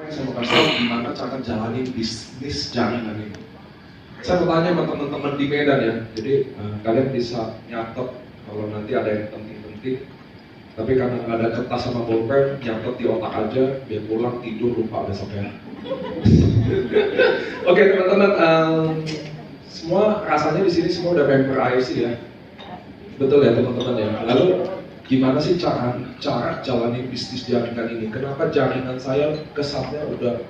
makanya saya mau kasih tahu gimana cara jalanin bisnis jaringan ini. Saya mau tanya sama teman-teman di Medan ya, jadi kalian bisa nyatet kalau nanti ada yang penting-penting. Tapi karena nggak ada kertas sama bolpen, nyatet di otak aja, biar pulang tidur lupa besoknya. Oke teman-teman, semua rasanya di sini semua udah member IFC ya, betul ya teman-teman ya. Lalu gimana sih cara jalani bisnis jaringan ini? Kenapa jaringan saya kesannya udah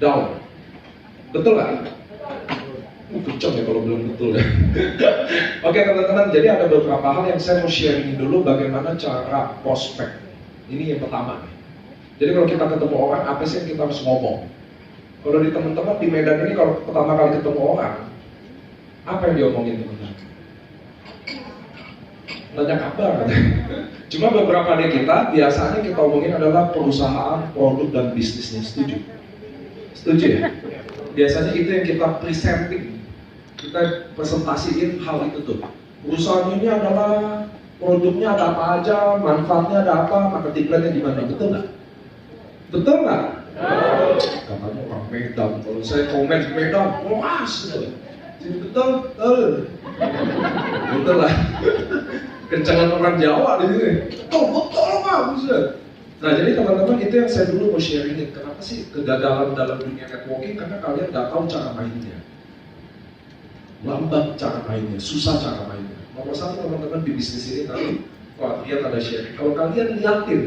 down? Betul nggak? Kenceng ya kalau belum betul ya. Oke teman-teman, jadi ada beberapa hal yang saya mau sharing dulu bagaimana cara prospek. Ini yang pertama nih. Jadi kalau kita ketemu orang, apa sih yang kita harus ngomong? Kalau di teman-teman di Medan ini kalau pertama kali ketemu orang, apa yang diomongin teman-teman? Nanya kabar katanya. Cuma beberapa dari kita, biasanya kita omongin adalah perusahaan, produk, dan bisnisnya. Setuju? Setuju ya? Biasanya itu yang kita presenting. Kita presentasiin hal itu tuh. Perusahaan ini adalah produknya ada apa aja, manfaatnya ada apa, marketing plan-nya gimana, betul nggak? Betul nggak? Katanya orang Medan, kalau saya komen di Medan, mas, betul, betul lah. Kencangan orang Jawa di sini, betul pak, buset. Nah jadi teman-teman itu yang saya dulu mau sharingin. Kenapa sih kegagalan dalam dunia networking? Karena kalian nggak tahu cara mainnya. Lambat cara mainnya, susah cara mainnya. Nomor satu teman-teman di bisnis ini tadi, kok Adrian ada sharing. Kalau kalian liatin,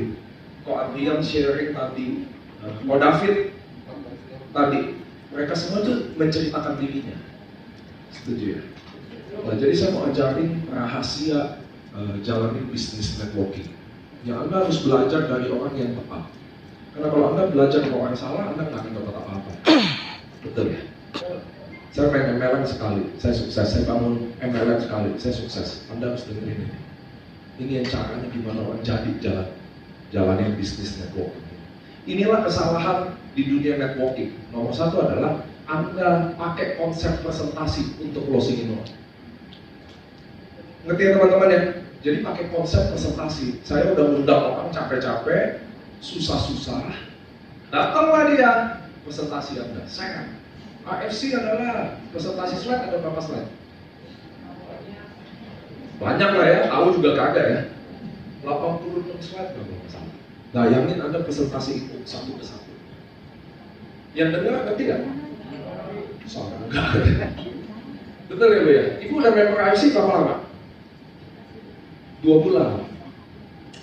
kok Adrian sharing tadi, kok David tadi, mereka semua tuh menceritakan dirinya. Setuju ya? Nah jadi saya mau ajarin rahasia jalanin bisnis networking. Ya Anda harus belajar dari orang yang tepat. Karena kalau Anda belajar dari orang salah, Anda nggak akan dapat apa-apa. Betul ya? Saya pengen MLM sekali, saya sukses. Saya bangun MLM sekali, saya sukses. Anda harus dengerin ini. Ini yang caranya gimana orang jadi jalanin bisnis networking. Inilah kesalahan di dunia networking. Nomor satu adalah Anda pakai konsep presentasi untuk closingin orang. Ngerti ya teman-teman ya? Jadi pakai konsep presentasi. Saya udah undang orang capek-capek, susah-susah, datanglah dia presentasi Anda. Saya AFC adalah presentasi slide, ada berapa slide? Banyak lah ya, tahu juga kagak ya. 86 slide nggak masalah. Bayangin Anda presentasi itu satu persatu. Yang dengar ngerti nggak? Salah enggak. Betul ya Bu ya? Ibu udah member AFC berapa lama? 2 bulan.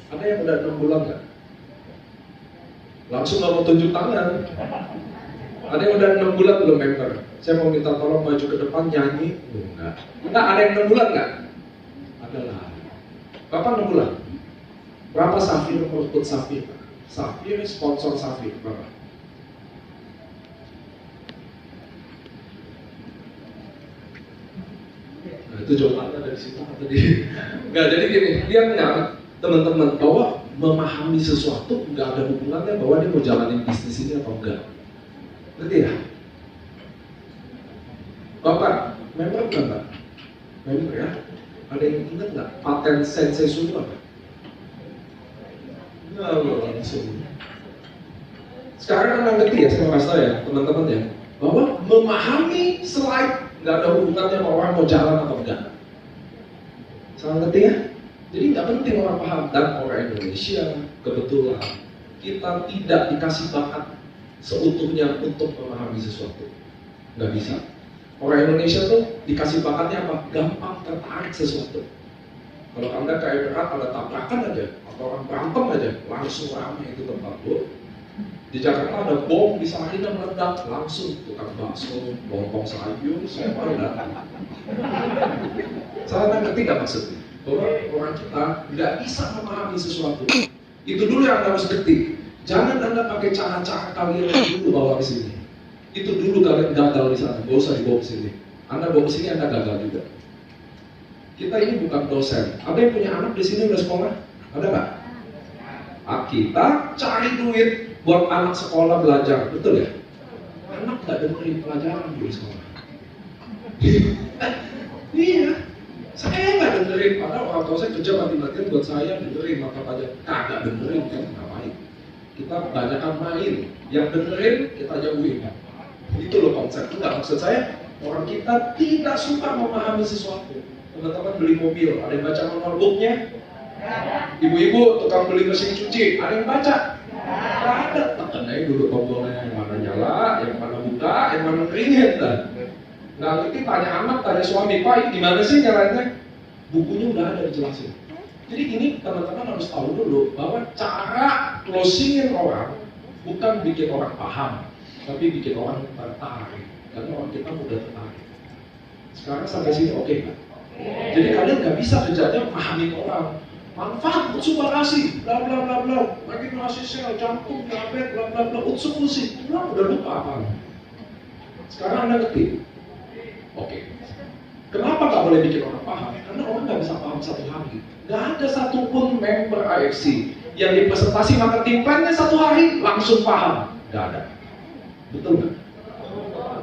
Ada yang udah 6 bulan nggak? Langsung nggak mau tunjuk tangan. Ada yang udah 6 bulan belum member? Saya mau minta tolong maju ke depan nyanyi. Enggak. Enggak, ada yang 6 bulan nggak? Ada lah. Kapan 6 bulan? Berapa Safir merebut Safir? Safir sponsor Safir berapa? Nah, itu jawabannya dari situ tadi. Enggak, jadi gini, lihat nggak teman-teman bahwa memahami sesuatu nggak ada hubungannya bahwa dia mau jalanin bisnis ini atau enggak. Ngerti ya? Bapak, member bukan Pak? Member ya? Ada yang ingat nggak paten Sensei Sumo apa? Nggak, langsung. Sekarang kan ngerti ya, saya kasih tahu ya teman-teman ya, bahwa memahami slide nggak ada hubungannya sama orang mau jalan atau enggak. Salah ngerti ya? Jadi nggak penting orang paham. Dan orang Indonesia kebetulan kita tidak dikasih bakat seutuhnya untuk memahami sesuatu. Nggak bisa. Orang Indonesia tuh dikasih bakatnya apa? Gampang tertarik sesuatu. Kalau Anda ke Emirat ada tabrakan aja, atau orang berantem aja, langsung ramai itu tempat Bu. Di Jakarta ada bom di Samarinda meledak, langsung tukang bakso, lontong sayur, semua datang. Saya ngerti nggak maksudnya? Bahwa orang kita nggak bisa memahami sesuatu. Itu dulu yang Anda harus ngerti. Jangan Anda pakai cara-cara kalian dulu bawa ke sini. Itu dulu kalian gagal di sana, gak usah dibawa ke sini. Anda bawa ke sini Anda gagal juga. Kita ini bukan dosen. Ada yang punya anak di sini udah sekolah? Ada nggak? Kita cari duit buat anak sekolah belajar, betul ya? Anak nggak dengerin pelajaran di sekolah. Iya, saya nggak dengerin. Padahal orang tua saya kerja mati-matian buat saya dengerin mata pelajaran. Kagak dengerin kan, ngapain? Kita banyakkan main, yang dengerin kita jauhin. Itu loh konsep. Enggak, maksud saya orang kita tidak suka memahami sesuatu. Teman-teman beli mobil, ada yang baca manual booknya? Ibu-ibu tukang beli mesin cuci, ada yang baca? Nggak ada. Tekan aja dulu tombolnya, yang mana nyala, yang mana buka, yang mana keringin. Nggak ngerti, tanya anak, tanya suami, Pak gimana sih nyalanya? Bukunya udah ada dijelasin. Jadi ini teman-teman harus tahu dulu bahwa cara closingin orang bukan bikin orang paham, tapi bikin orang tertarik. Karena orang kita mudah tertarik. Sekarang sampai sini oke nggak? Jadi kalian nggak bisa kerjanya pahamin orang. Manfaat unsur kasih, bla bla bla bla, makin ngasih sel, jantung, diabetes, bla bla bla, unsur fusi. Udah lupa apa? Sekarang Anda ngerti? Oke. Kenapa nggak boleh bikin orang paham? Karena orang nggak bisa paham satu hari. Nggak ada satupun member AFC yang di presentasi marketing plan-nya satu hari langsung paham. Nggak ada. Betul nggak?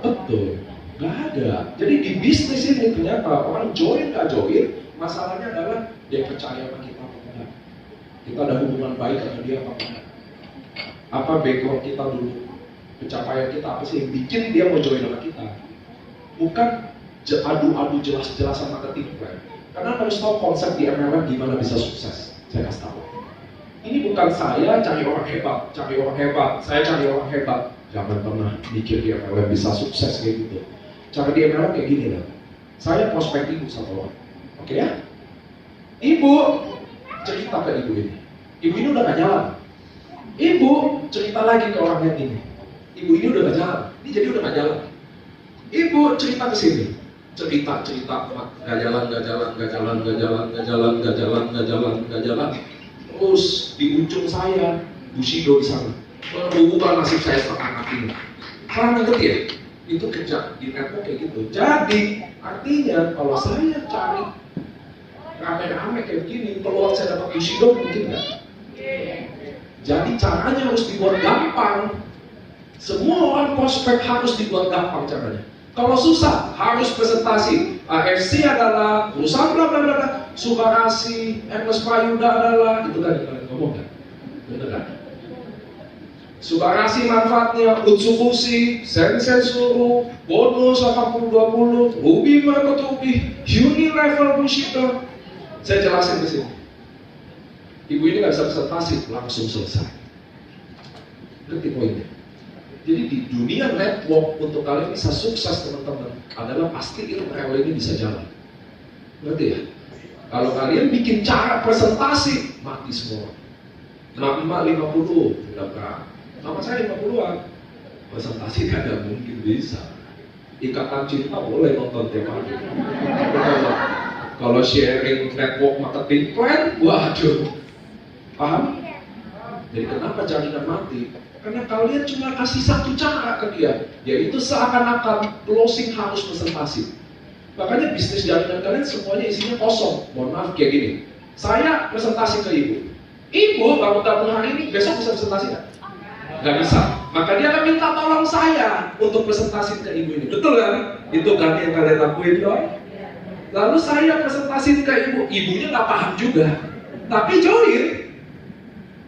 Betul. Nggak ada. Jadi di bisnis ini ternyata orang join nggak join, masalahnya adalah dia percaya sama kita apa enggak. Kita ada hubungan baik sama dia apa enggak. Apa background kita dulu, pencapaian kita apa sih yang bikin dia mau join sama kita. Bukan adu-adu jelas-jelasan marketing plan. Karena harus tahu konsep di MLM gimana bisa sukses. Saya kasih tahu. Ini bukan saya cari orang hebat, saya cari orang hebat. Jangan pernah mikir di MLM bisa sukses kayak gitu. Cara di MLM kayak gini lah. Saya prospek ibu satu orang. Oke ya? Ibu cerita ke ibu ini. Ibu ini udah gak jalan. Ibu cerita lagi ke orang yang ini. Ibu ini udah gak jalan. Ini jadi udah gak jalan. Ibu cerita ke sini. Cerita, gak jalan. Terus di ujung saya, Bushido di sana. Berubah nasib saya sekarang ini. Kalian ngerti ya? Itu kerja di network kayak gitu. Jadi artinya kalau saya cari rame-rame kayak gini, peluang saya dapat Bushido mungkin nggak? Jadi caranya harus dibuat gampang. Semua orang prospek harus dibuat gampang caranya. Kalau susah, harus presentasi. AFC adalah perusahaan bla bla bla, Subarasi, Ernest Prayuda adalah, itu kan yang kalian ngomong kan? Bener kan? Subarasi manfaatnya, Utsubushi, Sensei Suru, bonus 80-20, Ruby Market Ruby, Unilever Bushido. Saya jelasin di sini. Ibu ini nggak bisa presentasi, langsung selesai. Ngerti poinnya? Jadi di dunia network untuk kalian bisa sukses teman-teman adalah pasti rel ini bisa jalan. Ngerti ya? Kalau kalian bikin cara presentasi, mati semua. Emak 50 udah berat. Sama saya 50-an. Presentasi tidak mungkin bisa. Ikatan cinta boleh nonton tiap hari. Kalau sharing network marketing plan, waduh. Paham? Jadi kenapa jaringan mati? Karena kalian cuma kasih satu cara ke dia, yaitu seakan-akan closing harus presentasi. Makanya bisnis jaringan kalian semuanya isinya kosong. Mohon maaf kayak gini. Saya presentasi ke ibu. Ibu bangun gabung hari ini, besok bisa presentasi nggak? Nggak bisa. Maka dia akan minta tolong saya untuk presentasi ke ibu ini. Betul kan? Itu kan yang kalian lakuin dong. Lalu saya presentasi ke ibu. Ibunya nggak paham juga. Tapi join.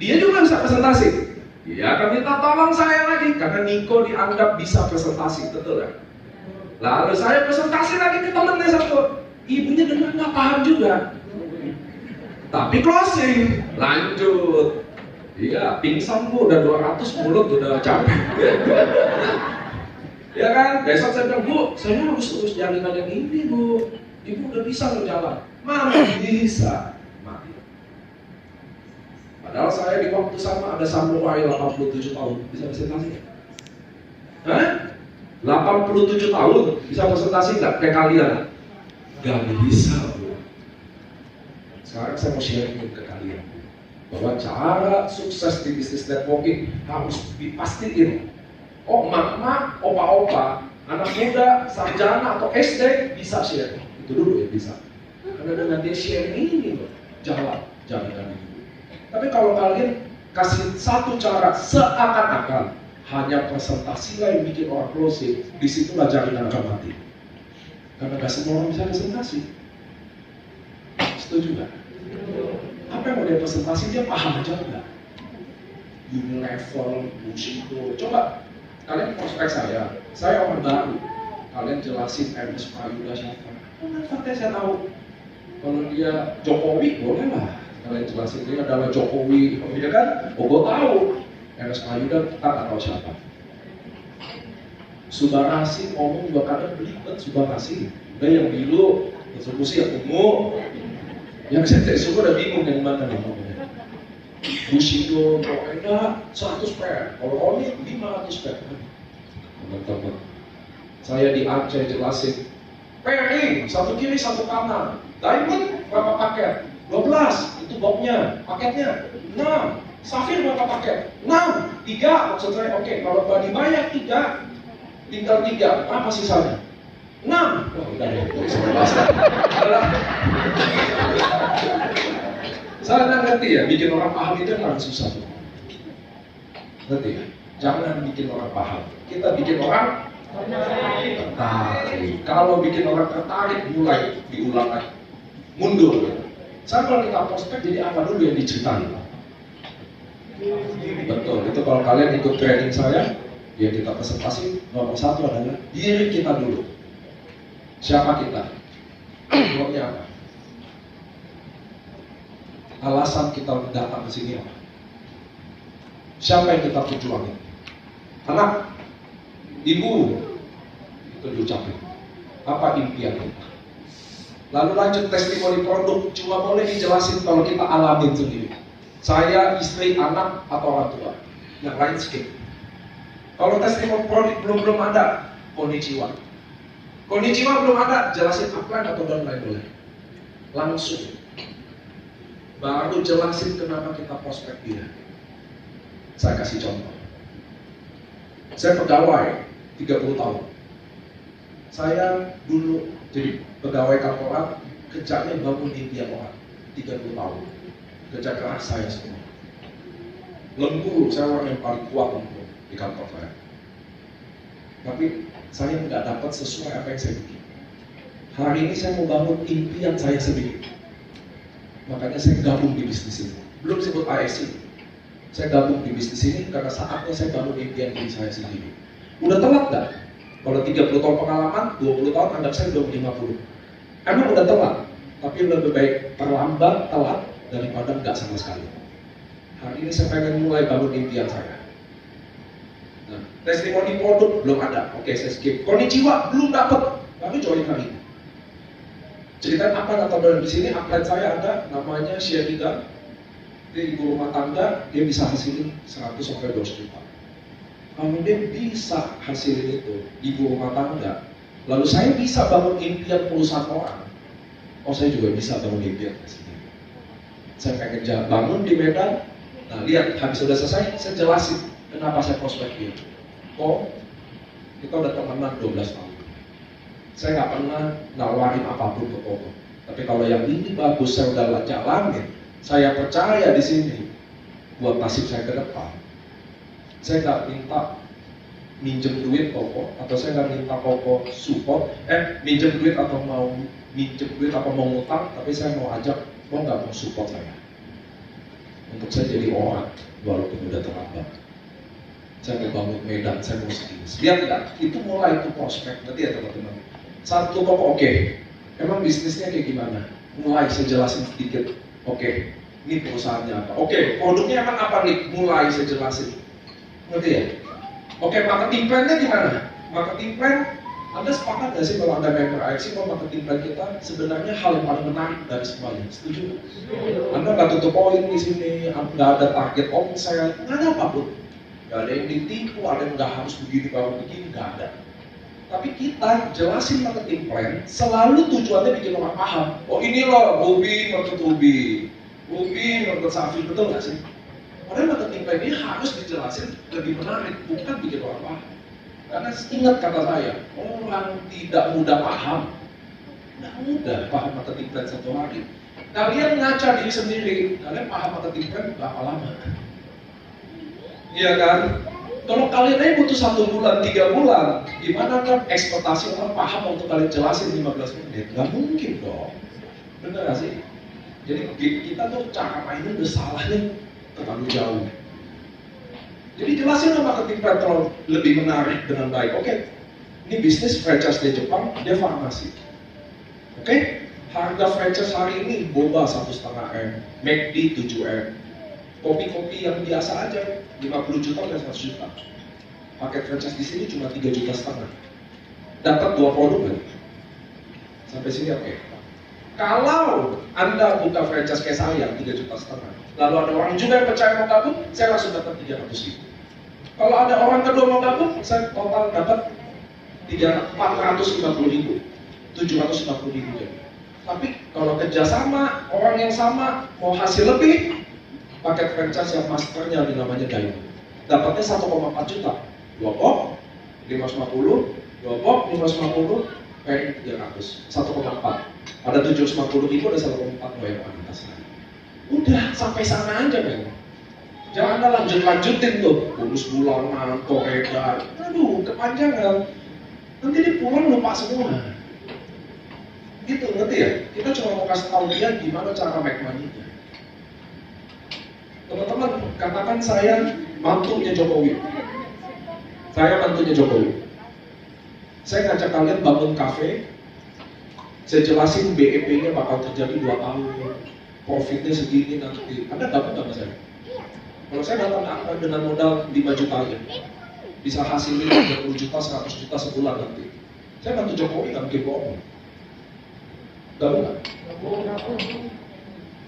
Dia juga bisa presentasi. Dia akan minta tolong saya lagi karena Niko dianggap bisa presentasi, betul kan? Lalu saya presentasi lagi ke temennya satu, ibunya dengar nggak paham juga, tapi closing, lanjut. Iya, pingsan bu, udah 200 mulut udah capek. Ya kan? Besok saya bilang, bu, saya harus urus jaringan yang ini bu. Ibu udah bisa berjalan, mana bisa. Padahal saya di waktu sama ada samurai 87 tahun, bisa presentasi nggak? Hah? 87 tahun, bisa presentasi nggak? Kayak kalian? Gak bisa, bro. Sekarang saya mau sharing ke kalian bahwa cara sukses di bisnis networking harus dipastiin. Oh, mama, opa-opa, anak muda, sarjana atau SD bisa share. Itu dulu ya bisa. Karena dengan dia share ini loh, jalan ini. Tapi kalau kalian kasih satu cara seakan-akan hanya presentasi lah yang bikin orang closing, disitulah jaringan akan mati. Karena gak semua orang bisa presentasi. Setuju gak? Apa yang mau dia presentasi, dia paham aja enggak? Unilever, Bushido. Coba kalian prospek saya orang baru. Kalian jelasin Ernest Prayuda siapa? Nanti saya tahu. Kalau dia Jokowi, boleh lah. Kalian jelasin dia adalah Jokowi, ya kan? Oh, gue tahu. Ernest Prayuda kita nggak tahu siapa. Subarasi ngomong juga kadang belibet Subarasi. Udah yang biru, eksekusi yang ungu. Yang saya suka udah bingung yang mana nih ngomongnya. Bushido, pokoknya 100 per. Kalau ini 500 per. Teman-teman, saya di Aceh jelasin. Pairing, satu kiri, satu kanan. Diamond, berapa paket? 12, itu boxnya, paketnya 6. Safir berapa paket? 6, 3, maksud saya, oke, kalau body banyak 3, tinggal 3, apa sisanya? 6. Oh, udah ya, saya ngerti ya, bikin orang paham itu kan susah. Ngerti ya? Jangan bikin orang paham. Kita bikin orang tertarik. Kalau bikin orang tertarik, mulai diulang lagi. Mundur. Saya kalau kita prospek, jadi apa dulu yang diceritain? Betul, itu kalau kalian ikut training saya, ya kita presentasi, nomor 1 adalah diri kita dulu. Siapa kita? Nomornya apa? Alasan kita datang ke sini apa? Siapa yang kita perjuangin? Anak, ibu, itu diucapin. Apa impian kita? Lalu lanjut testimoni produk, cuma boleh dijelasin kalau kita alamin sendiri. Saya, istri, anak, atau orang tua. Yang lain skip. Kalau testimoni produk belum ada, konnichiwa. Konnichiwa belum ada, jelasin upline atau downline boleh. Langsung. Baru jelasin kenapa kita prospek dia. Saya kasih contoh. Saya pegawai 30 tahun. Saya dulu jadi pegawai kantoran, kerjanya bangun impian orang 30 tahun. Kerja keras saya semua. Lembur, saya orang yang paling kuat lembur di kantor saya. Tapi saya nggak dapat sesuai apa yang saya bikin. Hari ini saya mau bangun impian saya sendiri. Makanya saya gabung di bisnis ini. Belum sebut ASC. Saya gabung di bisnis ini karena saatnya saya bangun impian diri saya sendiri. Udah telat nggak? Kalau 30 tahun pengalaman, 20 tahun anggap saya udah 50. Emang udah telat, tapi lebih baik terlambat, telat, daripada nggak sama sekali. Hari ini saya pengen mulai bangun impian saya. Nah, testimoni produk belum ada, oke saya skip. Konnichiwa belum dapat, baru join hari ini. Ceritain apa atau di sini upline saya ada, namanya Syedida. Dia ibu rumah tangga, dia bisa hasilin 100 sampai 200 juta. Kalau dia bisa hasilin itu, ibu rumah tangga, lalu saya bisa bangun impian perusahaan orang. Oh, saya juga bisa bangun impian sendiri. Saya pengen bangun di Medan. Nah, lihat, habis sudah selesai, saya jelasin kenapa saya prospek dia. Oh, kita udah temenan 12 tahun. Saya nggak pernah nawarin apapun ke Koko. Tapi kalau yang ini bagus, saya udah jalanin. Saya percaya di sini buat nasib saya ke depan. Saya nggak minta minjem duit Koko, atau saya nggak minta Koko support. Minjem duit atau mau minjem duit atau mau ngutang, tapi saya mau ajak, mau nggak mau support saya. Untuk saya jadi orang, walaupun udah terlambat. Saya mau bangun Medan, saya mau segini. Lihat nggak? Itu mulai itu prospek, nanti ya teman-teman. Satu Koko, oke. Emang bisnisnya kayak gimana? Mulai saya jelasin sedikit. Oke, ini perusahaannya apa? Oke, produknya emang apa nih? Mulai saya jelasin. Ngerti ya? Oke, marketing plan-nya gimana? Marketing plan, Anda sepakat nggak sih kalau Anda member AFC, kalau marketing plan kita sebenarnya hal yang paling menarik dari semuanya? Setuju? Anda nggak tutup poin di sini, nggak ada target omset, nggak ada apapun. Nggak ada yang ditipu, ada yang nggak harus begini, baru begini, nggak ada. Tapi kita jelasin marketing plan, selalu tujuannya bikin orang paham. Oh ini loh, Ruby, market Ruby, market Safi, betul nggak sih? Padahal marketing plan ini harus dijelasin lebih menarik, bukan bikin orang paham. Karena ingat kata saya, orang tidak mudah paham. Tidak mudah paham marketing plan satu hari. Kalian ngaca diri sendiri, kalian paham marketing plan berapa lama? Iya kan? Kalau kalian aja butuh 1 bulan, 3 bulan, gimana kan ekspektasi orang paham untuk kalian jelasin 15 menit? Gak mungkin dong. Bener gak sih? Jadi kita tuh cara mainnya udah salahnya terlalu jauh. Jadi jelasin sama marketing petrol lebih menarik dengan baik. Oke, ini bisnis franchise di Jepang, dia farmasi. Oke, harga franchise hari ini boba 1,5 M, McD 7 M, kopi-kopi yang biasa aja 50 juta dan 100 juta. Paket franchise di sini cuma 3,5 juta. Dapat 2 produk kan? Sampai sini oke. Kalau Anda buka franchise kayak saya 3,5 juta, lalu ada orang juga yang percaya mau gabung, saya langsung dapat 300.000. Kalau ada orang kedua mau gabung, saya total dapat 450.000, 750.000 jadi. Tapi kalau kerjasama, orang yang sama mau hasil lebih, paket franchise yang masternya namanya Diamond, dapatnya 1,4 juta, 2 box 550, 2 box 550, pairing 300, 1,4. Ada 750.000, ada 1,4 mau yang kualitas. Udah sampai sana aja kan. Jangan lanjutin tuh, bonus bulanan, koredar, aduh kepanjangan. Nanti dia pulang lupa semua. Gitu, ngerti ya? Kita cuma mau kasih tahu dia gimana cara make money-nya. Teman-teman, katakan saya mantunya Jokowi. Saya mantunya Jokowi. Saya ngajak kalian bangun kafe. Saya jelasin BEP-nya bakal terjadi 2 tahun. Profitnya segini nanti. Anda dapat sama saya? Kalau saya datang dengan modal 5 juta aja, bisa hasilin 30 juta, 100 juta sebulan nanti. Saya bantu Jokowi nggak mungkin bohong. Gabung nggak?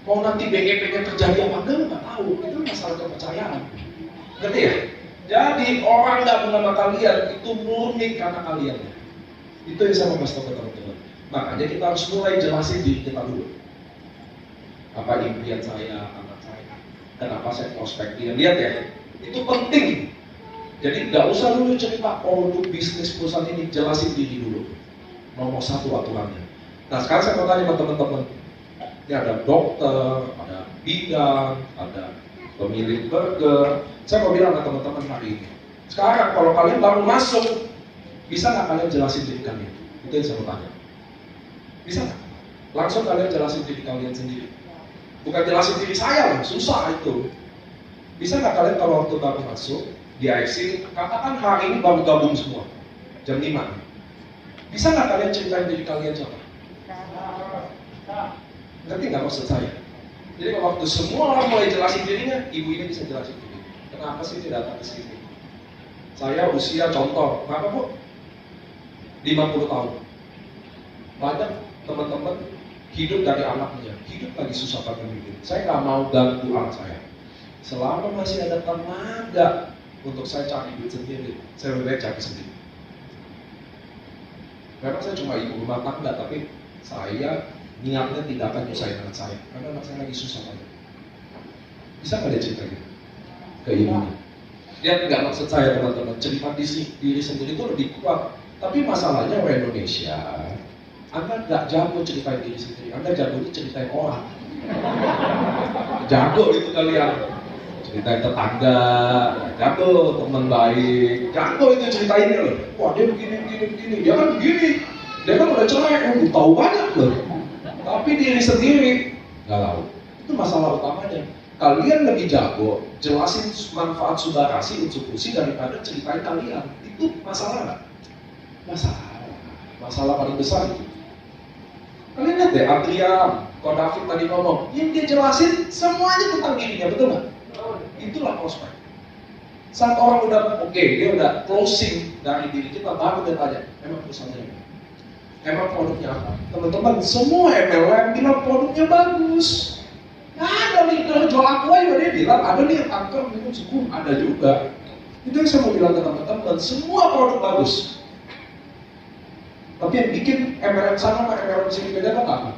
Mau nanti BEP-nya terjadi apa enggak, nggak tahu. Itu masalah kepercayaan. Ngerti ya? Jadi orang nggak sama kalian itu murni karena kalian. Itu yang saya mau kasih tahu ke teman-teman. Makanya kita harus mulai jelasin diri kita dulu. Apa impian saya, anak saya, kenapa saya prospek dia. Lihat ya, itu penting. Jadi nggak usah dulu cerita produk bisnis perusahaan ini, jelasin diri dulu. Nomor 1 aturannya. Nah sekarang saya mau tanya sama teman-teman. Ini ada dokter, ada bidan, ada pemilik burger. Saya mau bilang ke teman-teman hari ini. Sekarang kalau kalian baru masuk, bisa nggak kalian jelasin diri kalian? Itu yang saya mau tanya. Bisa nggak? Langsung kalian jelasin diri kalian sendiri. Bukan jelasin diri saya loh, susah itu. Bisa nggak kalian kalau waktu baru masuk di IC, katakan hari ini baru gabung semua, jam 5. Bisa nggak kalian ceritain diri kalian siapa? Ngerti nggak maksud saya? Jadi kalau waktu semua orang mulai jelasin dirinya, ibu ini bisa jelasin diri. Kenapa sih dia datang ke sini? Saya usia contoh, kenapa bu? 50 tahun. Banyak teman-teman hidup dari anaknya, hidup lagi susah banget hidup. Saya nggak mau ganggu anak saya. Selama masih ada tenaga untuk saya cari duit sendiri, saya lebih baik cari sendiri. Memang saya cuma ibu rumah tangga, tapi saya niatnya tidak akan nyusahin anak saya, karena anak saya lagi susah banget. Bisa nggak dia cerita gitu ke ibunya? Dia nggak maksud saya teman-teman, cerita diri sendiri itu lebih kuat. Tapi masalahnya orang Indonesia, Anda nggak jago ceritain diri sendiri, Anda jago itu ceritain orang. Jago itu kalian, ceritain tetangga, jago teman baik, jago itu ceritainnya loh. Wah dia begini, dia kan begini, dia kan udah cerai, tahu banyak loh. Tapi diri sendiri nggak tahu. Itu masalah utamanya. Kalian lebih jago jelasin manfaat subarasi, unsur fusi daripada ceritain kalian. Itu masalah nggak? Masalah paling besar itu. Kalian lihat deh, Adrian, kalau David tadi ngomong, yang dia jelasin semuanya tentang dirinya, betul nggak? Itulah prospek. Saat orang udah oke, dia udah closing dari diri kita, baru dia tanya, emang perusahaannya apa? Emang produknya apa? Teman-teman, semua MLM bilang produknya bagus. Nah, ada nih, kalau jual aku aja dia bilang, ada nih yang kanker minum suku, ada juga. Itu yang saya mau bilang ke teman-teman, semua produk bagus. Tapi yang bikin MLM sana sama MLM sini beda apa?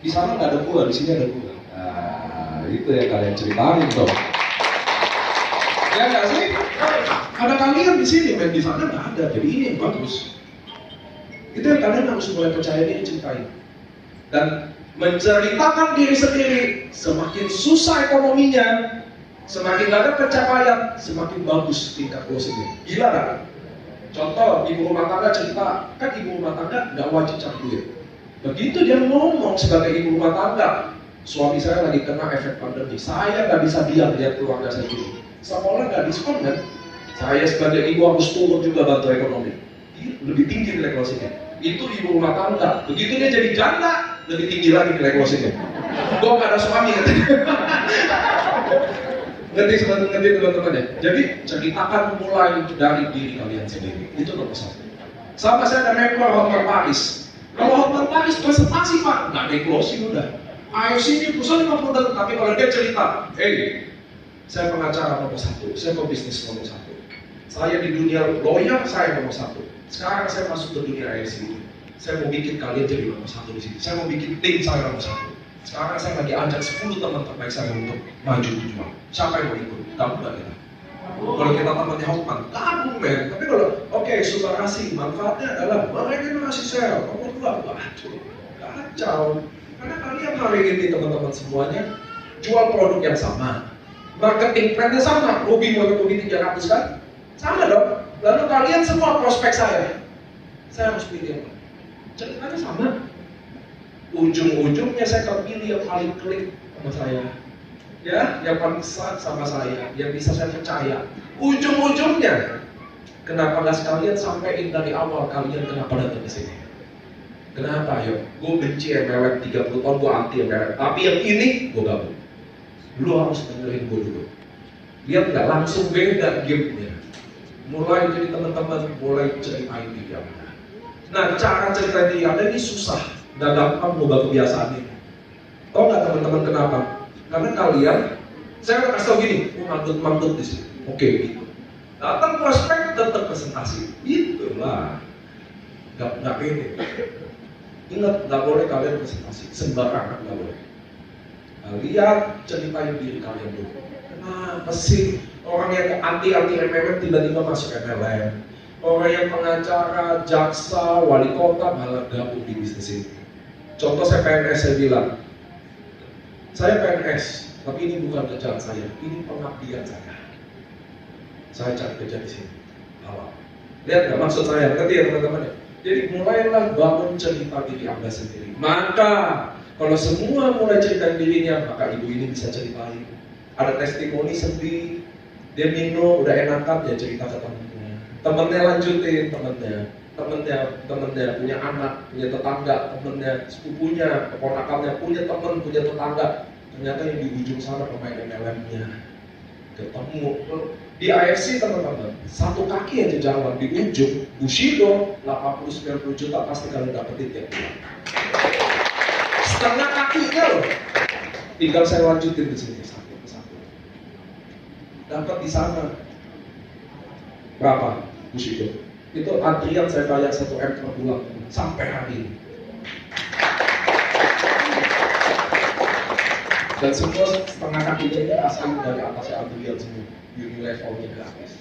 Di sana nggak ada gula, di sini ada gula. Nah, itu yang kalian ceritain tuh. Ya nggak sih? Ada kalian di sini, men di sana nggak ada. Jadi ini yang bagus. Itu yang kalian harus mulai percaya diri ceritain. Dan menceritakan diri sendiri, semakin susah ekonominya, semakin nggak ada pencapaian, semakin bagus tingkat closingnya. Gila kan? Contoh, ibu rumah tangga cerita, kan ibu rumah tangga nggak wajib cari duit. Begitu dia ngomong sebagai ibu rumah tangga, suami saya lagi kena efek pandemi, saya nggak bisa diam lihat keluarga saya dulu. sekolah nggak diskon kan? Saya sebagai ibu harus turun juga bantu ekonomi. Lebih tinggi nilai closingnya. Itu ibu rumah tangga. Begitu dia jadi janda, lebih tinggi lagi nilai closingnya. Gue gak ada suami katanya. Ngerti teman-teman ya? Jadi ceritakan mulai dari diri kalian sendiri. Itu nomor satu. Sama saya ada member Hotmart Paris. Kalau Hotmart Paris presentasi Pak, nggak ada closing udah. Ayo sini perusahaan 50 dan tapi kalau dia cerita, saya pengacara nomor satu, saya pebisnis nomor satu. Saya di dunia lawyer, saya nomor satu. Sekarang saya masuk ke dunia IC. Saya mau bikin kalian jadi nomor satu di sini. Saya mau bikin tim saya nomor satu. Sekarang saya lagi ajak 10 teman terbaik saya untuk maju jual. Siapa yang mau ikut? Kamu nggak kita? Kalau kita temannya Hotman, gabung men. Tapi kalau super kasih, manfaatnya adalah mereka ngasih sel. Nomor 2, waduh, kacau. Karena kalian hari ini teman-teman semuanya jual produk yang sama. Marketing plannya sama. Ruby mau Ruby 300 kan? Sama dong. Lalu kalian semua prospek saya harus pilih apa? Ceritanya sama. Ujung-ujungnya saya kepilih yang paling klik sama saya. Ya, yang paling sat sama saya, yang bisa saya percaya. Ujung-ujungnya, kenapa nggak sekalian sampein dari awal kalian kenapa datang ke sini? Kenapa? Yuk, gue benci MLM 30 tahun, gue anti MLM. Tapi yang ini, gue gabung. Lu harus dengerin gue dulu. Dia nggak langsung beda gamenya. Mulai jadi teman-teman, mulai ceritain diri Anda. Nah, cara ceritain diri Anda ini susah, nggak gampang ngubah kebiasaan ini. Tahu nggak teman-teman kenapa? Karena kalian, saya kasih tau gini, mantut di sini. Oke, gitu. Datang prospek, tetap presentasi. Itulah, nggak pede. Ingat, nggak boleh kalian presentasi, sembarangan nggak boleh. Lihat, ceritain diri kalian dulu. Kenapa sih orang yang anti MLM tiba-tiba masuk MLM? Orang yang pengacara, jaksa, wali kota malah gabung di bisnis ini. Contoh saya PNS, saya bilang, saya PNS, tapi ini bukan kerjaan saya, ini pengabdian saya. Saya cari kerja di sini. Awal. Lihat nggak maksud saya? Ngerti ya teman-teman ya? Jadi mulailah bangun cerita diri Anda sendiri. Maka kalau semua mulai cerita dirinya, maka ibu ini bisa ceritain. Ada testimoni sedih, dia minum, udah enakan, dia cerita ke temennya. Temennya lanjutin, temennya punya anak, punya tetangga, temennya, sepupunya, keponakannya, punya temen, punya tetangga. Ternyata yang di ujung sana pemain MLM-nya. Ketemu. Di AFC teman-teman, satu kaki aja jalan di ujung, Bushido, 80-90 juta pasti kalian dapetin tiap bulan. Setengah kakinya loh. Tinggal saya lanjutin di sini satu persatu. Dapat di sana berapa Bushido? Itu antrian saya bayar 1M per bulan sampai hari ini. Dan semua setengah kakinya ini asal dari atasnya antrian semua. Unilevelnya gratis.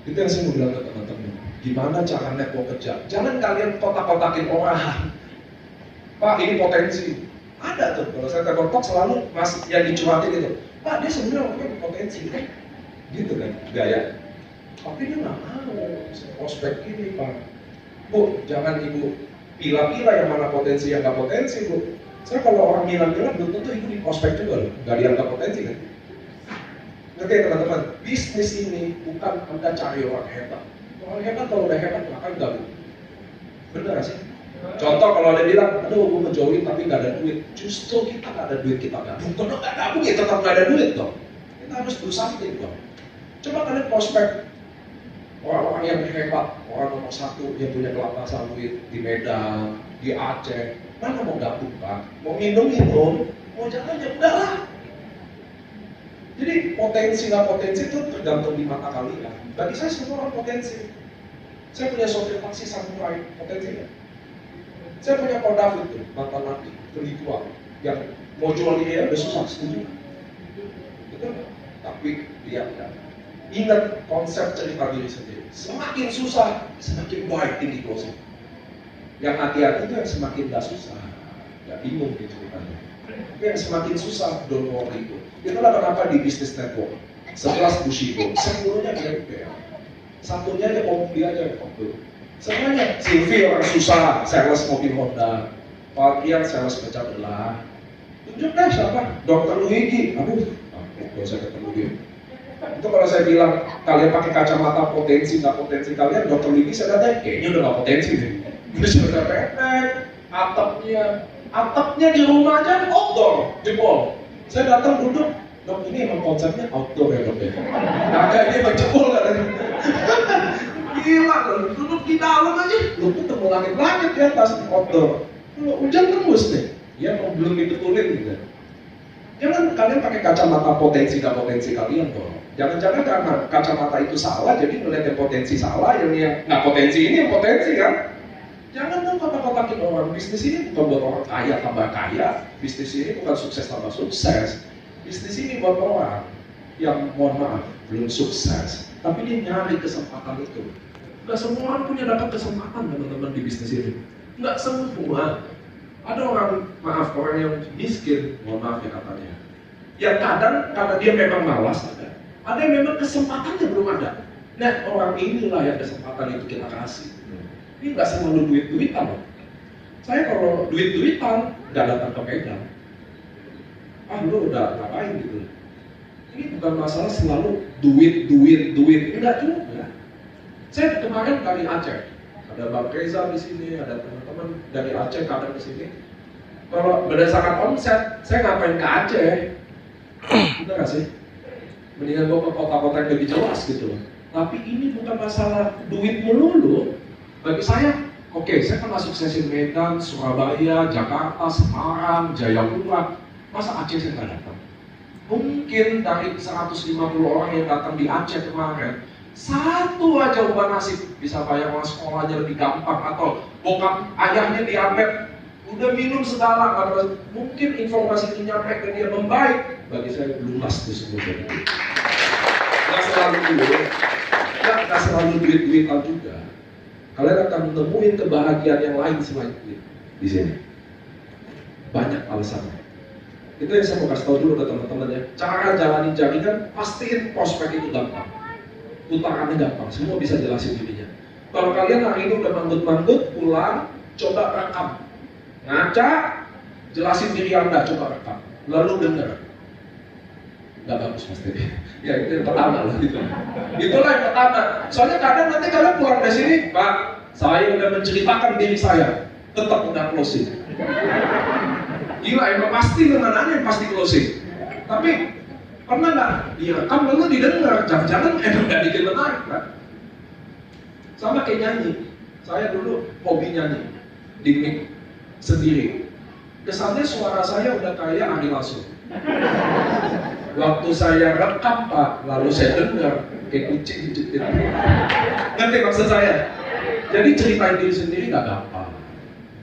Itu yang saya mau bilang ke teman-teman. Gimana cara network kerja? Jangan kalian kotak-kotakin orang. Pak, ini potensi. Ada tuh, kalau saya telepon selalu masih yang dicurhatin itu. Pak, dia sebenarnya orangnya potensi kan? Gitu kan, gaya. Tapi dia nggak mau, prospek ini Pak. Bu, jangan ibu pila-pila yang mana potensi yang nggak potensi Bu. Saya kalau orang bilang-bilang belum tentu ibu di prospek juga loh, nggak dianggap potensi kan? Ngerti teman-teman, bisnis ini bukan Anda cari orang hebat. Orang hebat kalau udah hebat maka gabung. Bener sih? Contoh kalau ada bilang, aduh gue menjoin tapi nggak ada duit. Justru kita nggak ada duit, kita gabung. Kalau nggak gabung ya tetap nggak ada duit dong. Kita harus berusaha dong. Coba kalian prospek orang-orang yang hebat, orang nomor satu yang punya kelapa sawit di Medan, di Aceh. Mana mau gabung Pak? Mau minum, mau jalan ya udahlah. Jadi potensi nggak potensi itu tergantung di mata kalian. Bagi saya semua orang potensi. Saya punya sopir taksi samurai, potensi nggak? Saya punya Pak David tuh, mantan napi, spiritual, yang mau jual dia udah susah, setuju. Betul nggak? Tapi lihat ya, ingat konsep cerita diri sendiri. Semakin susah, semakin baik tinggi closing. Yang hati-hati itu yang semakin nggak susah, nggak bingung gitu ceritanya. Tapi yang semakin susah, don't worry itu. Itulah kenapa di bisnis network, sekelas Bushido, seluruhnya dia satunya aja dia aja yang semuanya, Silvi orang susah, sales mobil Honda, Patrian sales pecah belah. Tunjuk deh siapa? Dr. Luigi, aduh, gak usah ketemu dia. Itu kalau saya bilang kalian pakai kacamata potensi nggak potensi kalian, dokter Lini saya kata kayaknya udah nggak potensi deh. Ini sudah pendek, atapnya di rumah aja outdoor, jebol. Saya datang duduk, dok ini emang konsepnya outdoor ya dok ya. Nah kayak dia jebol kan. Gila loh, duduk di dalam aja, lu ketemu langit-langit di atas outdoor. Kalau hujan tembus deh, ya belum dibetulin gitu. Jangan kalian pakai kacamata potensi nggak potensi kalian dong. Jangan-jangan karena kacamata itu salah, jadi melihat yang potensi salah, yang nggak potensi ini yang potensi kan? Jangan dong kotak-kotakin orang. Bisnis ini bukan buat orang kaya tambah kaya, bisnis ini bukan sukses tambah sukses. Bisnis ini buat orang yang mohon maaf belum sukses, tapi dia nyari kesempatan itu. Nggak semua orang punya dapat kesempatan teman-teman di bisnis ini. Nggak semua. Ada orang, maaf, orang yang miskin, mohon maaf ya katanya. Yang kadang karena dia memang malas ada yang memang kesempatannya belum ada. Nah orang inilah yang kesempatan itu kita kasih. Ini nggak selalu duit-duitan loh. Saya kalau duit-duitan nggak datang ke Medan. Lu udah ngapain gitu. Ini bukan masalah selalu duit, enggak juga. Saya kemarin dari Aceh. Ada Bang Reza di sini, ada teman-teman dari Aceh kadang di sini. Kalau berdasarkan omset, saya ngapain ke Aceh? Bener gak sih? Mendingan gue ke kota-kota yang lebih jelas gitu loh. Tapi ini bukan masalah duit melulu. Bagi saya, oke, saya pernah suksesin Medan, Surabaya, Jakarta, Semarang, Jayapura. Masa Aceh saya nggak datang? Mungkin dari 150 orang yang datang di Aceh kemarin, satu aja ubah nasib bisa bayar uang sekolahnya lebih gampang, atau bokap ayahnya diabetes udah minum segala, mungkin informasi itu nyampe ke dia membaik. Bagi saya lunas tuh semua jadi. Nggak selalu duit-duitan juga. Kalian akan menemuin kebahagiaan yang lain selain duit di sini. Banyak alasannya. Itu yang saya mau kasih tahu dulu ke teman-teman ya. Cara jalanin jaringan, pastiin prospek itu gampang. Utarannya gampang, semua bisa jelasin dirinya. Kalau kalian hari ini udah manggut-manggut, pulang, coba rekam. Ngaca, jelasin diri Anda, coba rekam. Lalu dengar. Nggak bagus pasti. Ya itu yang pertama lah gitu. Itulah yang pertama. Soalnya kadang nanti kalian pulang dari sini, Pak, saya udah menceritakan diri saya, tetap udah closing. Gila, emang pasti mengenanya yang pasti closing. Tapi pernah nggak direkam lalu didengar? Jangan-jangan emang nggak bikin menarik kan? Sama kayak nyanyi. Saya dulu hobi nyanyi di mic sendiri. Kesannya suara saya udah kayak Ari Lasso. Waktu saya rekam Pak, lalu saya dengar kayak kucing dicetit. Ngerti maksud saya? Jadi ceritain diri sendiri nggak gampang.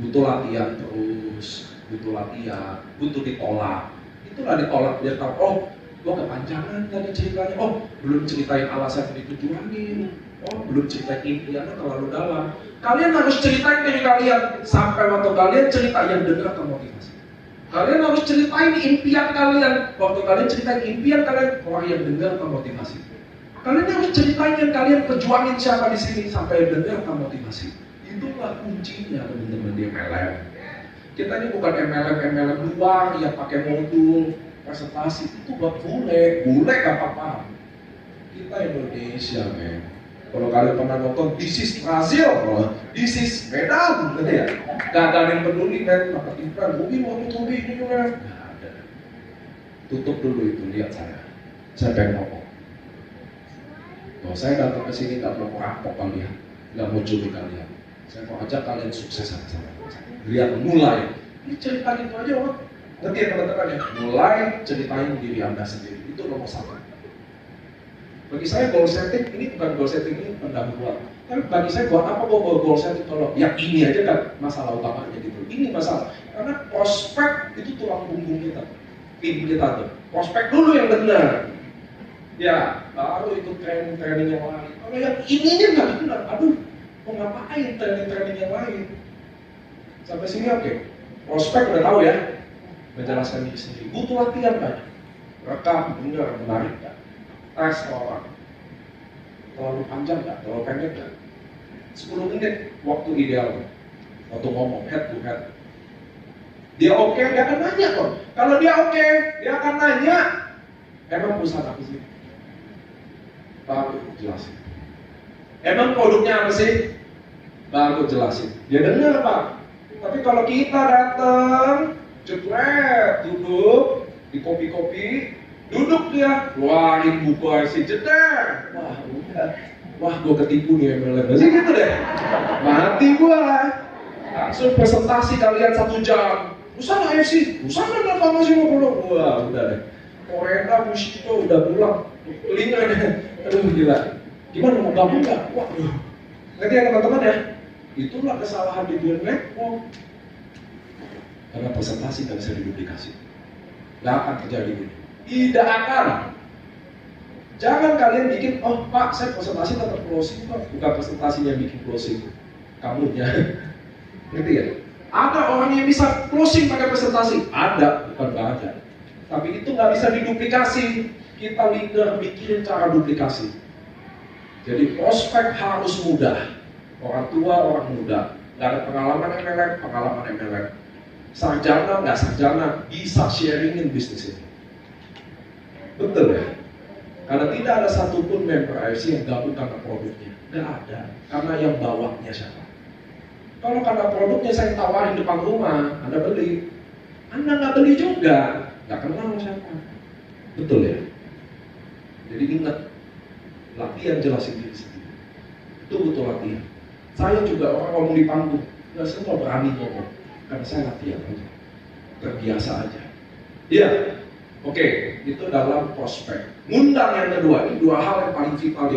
Butuh latihan terus, butuh latihan, butuh ditolak. Itulah ditolak biar tahu, oh, gua kepanjangan tadi ceritanya. Oh, belum ceritain alasan ditujuanin. Oh, belum ceritain impiannya terlalu dalam. Kalian harus ceritain diri kalian sampai waktu kalian cerita yang dengar termotivasi. Kalian harus ceritain impian kalian. Waktu kalian ceritain impian kalian, orang yang dengar termotivasi. Kalian harus ceritain yang kalian perjuangin siapa di sini sampai yang dengar termotivasi. Itulah kuncinya teman-teman di MLM. Kita ini bukan MLM luar yang pakai modul presentasi, itu buat bule gak apa-apa. Kita Indonesia, men. Kalau kalian pernah nonton This is Brazil, This is Medan, gitu ya. Gak ada yang peduli, men. Maka timpan, mobil ini juga. Gak ada. Tutup dulu itu, lihat saya. Saya pengen ngomong. Kalau saya datang ke sini gak mau merampok kalian, gak mau curi kalian. Saya mau ajak kalian sukses sama-sama. Lihat, mulai. Ini cerita gitu aja, orang. Ngerti ya teman-teman ya? Mulai ceritain diri Anda sendiri. Itu nomor satu. Bagi saya goal setting ini bukan goal setting ini pendahuluan. Tapi bagi saya buat apa gue goal setting kalau yang ini aja kan masalah utamanya gitu. Ini masalah karena prospek itu tulang punggung kita, tim kita tuh. Prospek dulu yang benar. Ya, baru itu training yang lain. Kalau yang ininya nggak benar, aduh, mau ngapain training yang lain? Sampai sini oke. Prospek udah tahu ya, menjelaskan diri sendiri. Butuh latihan banyak. Rekam, dengar, menarik kan? Tes orang. Terlalu panjang nggak? Terlalu pendek nggak? 10 menit waktu ideal. Waktu ngomong head to head. Dia oke, dia akan nanya kok. Kalau dia oke, dia akan nanya. Emang perusahaan apa sih? baru jelasin. Emang produknya apa sih? Baru jelasin. Dia dengar Pak. Tapi kalau kita datang, jepret, duduk di kopi-kopi, duduk dia, keluarin buku IC, jeder. Wah, udah. Wah, gue ketipu nih MLM. Masih gitu deh. Mati gue. Langsung presentasi kalian 1 jam. Usah IC, usah nggak masih mau pulang. Wah, udah deh. Korenda, Mushito udah pulang. Telinga deh. Aduh, gila. Gimana mau gabung nggak? Waduh. Ngerti ya teman-teman ya? Itulah kesalahan di dunia network. Karena presentasi nggak bisa diduplikasi. Nggak akan terjadi ini. Tidak akan. Jangan kalian bikin, oh Pak, saya presentasi tetap closing kok. Bukan presentasinya bikin closing. Kamunya. Ngerti ya? Ada orang yang bisa closing pakai presentasi. Ada, bukan nggak ada. Tapi itu nggak bisa diduplikasi. Kita leader bikin cara duplikasi. Jadi prospek harus mudah. Orang tua, orang muda. Nggak ada pengalaman MLM. Sarjana, nggak sarjana, bisa sharingin bisnis ini. Betul ya? Karena tidak ada satupun member IFC yang gabung karena produknya. Nggak ada. Karena yang bawanya siapa? Kalau karena produknya saya tawarin depan rumah, Anda beli. Anda nggak beli juga. Nggak kenal siapa. Betul ya? Jadi ingat, latihan jelasin diri sendiri. Itu betul latihan. Saya juga orang ngomong di panggung, nggak semua berani ngomong. Karena saya latihan aja. Terbiasa aja. Iya. Oke, itu dalam prospek. Ngundang yang kedua, ini 2 hal yang paling vital